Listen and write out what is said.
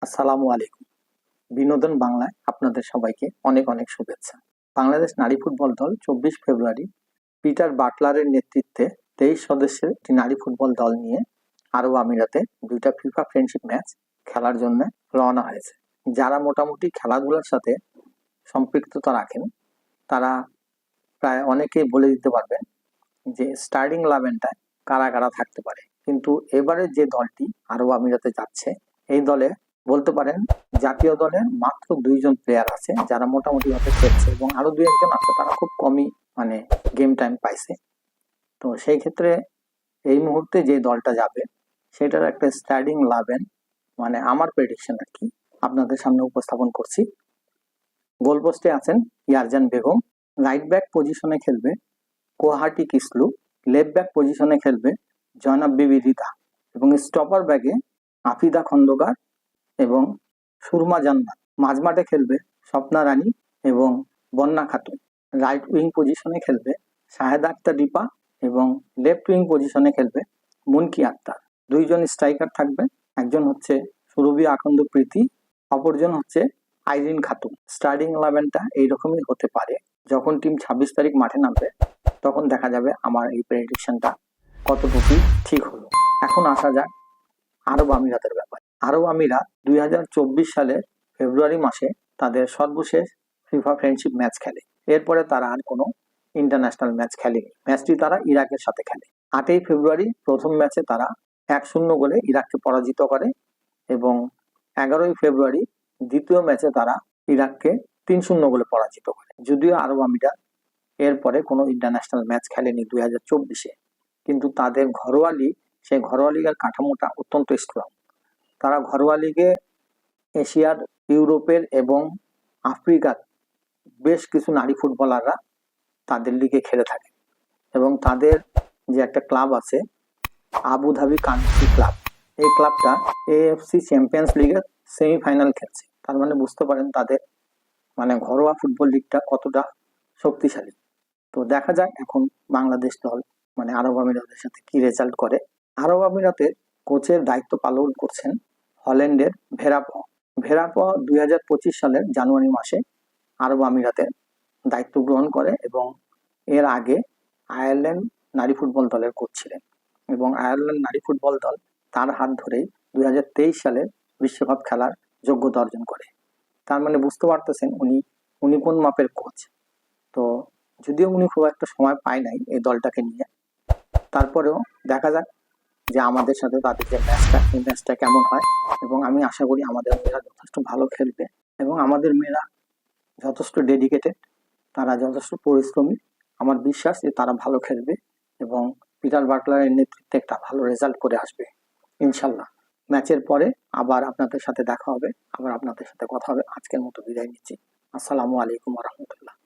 আসসালামু আলাইকুম। বিনোদন বাংলায় আপনাদের সবাইকে অনেক অনেক শুভেচ্ছা। বাংলাদেশ নারী ফুটবল দল 24 ফেব্রুয়ারি পিটার বাটলারের নেতৃত্বে 23 সদস্যের একটি নারী ফুটবল দল নিয়ে আরব আমিরাতে 2টা ফিফা ফ্রেন্ডশিপ ম্যাচ খেলার জন্য রওনা হয়েছে। যারা মোটামুটি খেলাধুলার সাথে সম্পৃক্ততা রাখেন তারা প্রায় অনেকেই বলে দিতে পারবেন যে স্টার্টিং 11টায় কারা কারা থাকতে পারে। কিন্তু এবারে যে দলটি আরব আমিরাতে যাচ্ছে এই দলে বলতে পারেন জাতীয় দলের মাত্র 2জন প্লেয়ার আছে যারা মোটামুটি ভাবে খেলছে এবং আরো 2-1জন আছে তারা খুব কমই গেম টাইম পাইছে। তো সেই ক্ষেত্রে এই মুহূর্তে যে দলটা যাবে সেটার একটা স্টার্টিং 11 আমার প্রেডিকশন আর কি আপনাদের সামনে উপস্থাপন করছি। গোল পোস্টে আছেন ইয়ারজান বেগম, রাইট ব্যাক পজিশনে খেলবে কোহাটি কিসলু, লেফট ব্যাক পজিশনে খেলবে জয়নাব বিবি রিতা এবং স্টপার ব্যাগে আফিদা খন্দকার এবং সুরমা জান্নাত। মাঝমাঠে খেলবে স্বপ্না রানী এবং বন্যা খাতুন। রাইট উইং পজিশনে খেলবে শাহেদা আক্তার রিপা এবং লেফট উইং পজিশনে খেলবে মুনকি আক্তার। 2জন স্ট্রাইকার থাকবে, একজন হচ্ছে সুরভি আখন্দ প্রীতি, অপরজন হচ্ছে আইরিন খাতুন। স্টার্টিং 11টা এইরকমই হতে পারে। যখন টিম 26 তারিখ মাঠে নামবে তখন দেখা যাবে আমার এই প্রেডিকশনটা কতটুকু ঠিক হলো। এখন আসা যাক আরব আমিরাতের ব্যাপারে। আরব আমিরাত 2024 সালের ফেব্রুয়ারি মাসে তাদের সর্বশেষ ফিফা ফ্রেন্ডশিপ ম্যাচ খেলে। এরপরে তারা আর কোনো ইন্টারন্যাশনাল ম্যাচ খেলেনি। ম্যাচটি তারা ইরাকের সাথে খেলে। 8ই ফেব্রুয়ারি প্রথম ম্যাচে তারা 1-0 গোলে ইরাককে পরাজিত করে এবং 11ই ফেব্রুয়ারি দ্বিতীয় ম্যাচে তারা ইরাককে 3-0 গোলে পরাজিত করে। যদিও আরব আমিরাত এরপরে কোনো ইন্টারন্যাশনাল ম্যাচ খেলেনি 2024-এ, কিন্তু তাদের ঘরোয়া লিগ, সেই ঘরোয়া লিগের কাঠামোটা অত্যন্ত স্ট্রং। তারা ঘরোয়া লিগে এশিয়ার, ইউরোপের এবং আফ্রিকার বেশ কিছু নারী ফুটবলাররা তাদের লিগে খেলে থাকে এবং তাদের যে একটা ক্লাব আছে আবুধাবি কান্ট্রি ক্লাব, এই ক্লাবটা এএফসি চ্যাম্পিয়ন্স লিগের সেমিফাইনাল খেলছে। তার বুঝতে পারেন তাদের ঘরোয়া ফুটবল লিগটা কতটা শক্তিশালী। তো দেখা যাক এখন বাংলাদেশ দল আরব আমিরাতের সাথে কি রেজাল্ট করে। আরব আমিরাতের কোচের দায়িত্ব পালন করছেন হল্যান্ডের ভেরাপ 2025 সালের জানুয়ারি মাসে আরব আমিরাতের দায়িত্ব গ্রহণ করে এবং এর আগে আয়ারল্যান্ড নারী ফুটবল দলের কোচ ছিলেন এবং আয়ারল্যান্ড নারী ফুটবল দল তার হাত ধরেই 2023 সালের বিশ্বকাপ খেলার যোগ্যতা অর্জন করে। তার বুঝতে পারতেছেন উনি কোন মাপের কোচ। তো যদিও উনি খুব একটা সময় পায় নাই এই দলটাকে নিয়ে, তারপরেও দেখা যাক যে আমাদের সাথে তাদের যে ম্যাচটা, এই ম্যাচটা কেমন হয় এবং আমি আশা করি আমাদের মেয়েরা যথেষ্ট ভালো খেলবে এবং আমাদের মেয়েরা যথেষ্ট ডেডিকেটেড, তারা যথেষ্ট পরিশ্রমী। আমার বিশ্বাস যে তারা ভালো খেলবে এবং পিটার বাটলারের নেতৃত্বে একটা ভালো রেজাল্ট করে আসবে ইনশাল্লাহ। ম্যাচের পরে আবার আপনাদের সাথে দেখা হবে, আবার আপনাদের সাথে কথা হবে। আজকের মতো বিদায় নিচ্ছি। আসসালামু আলাইকুম ওয়া রাহমাতুল্লাহ।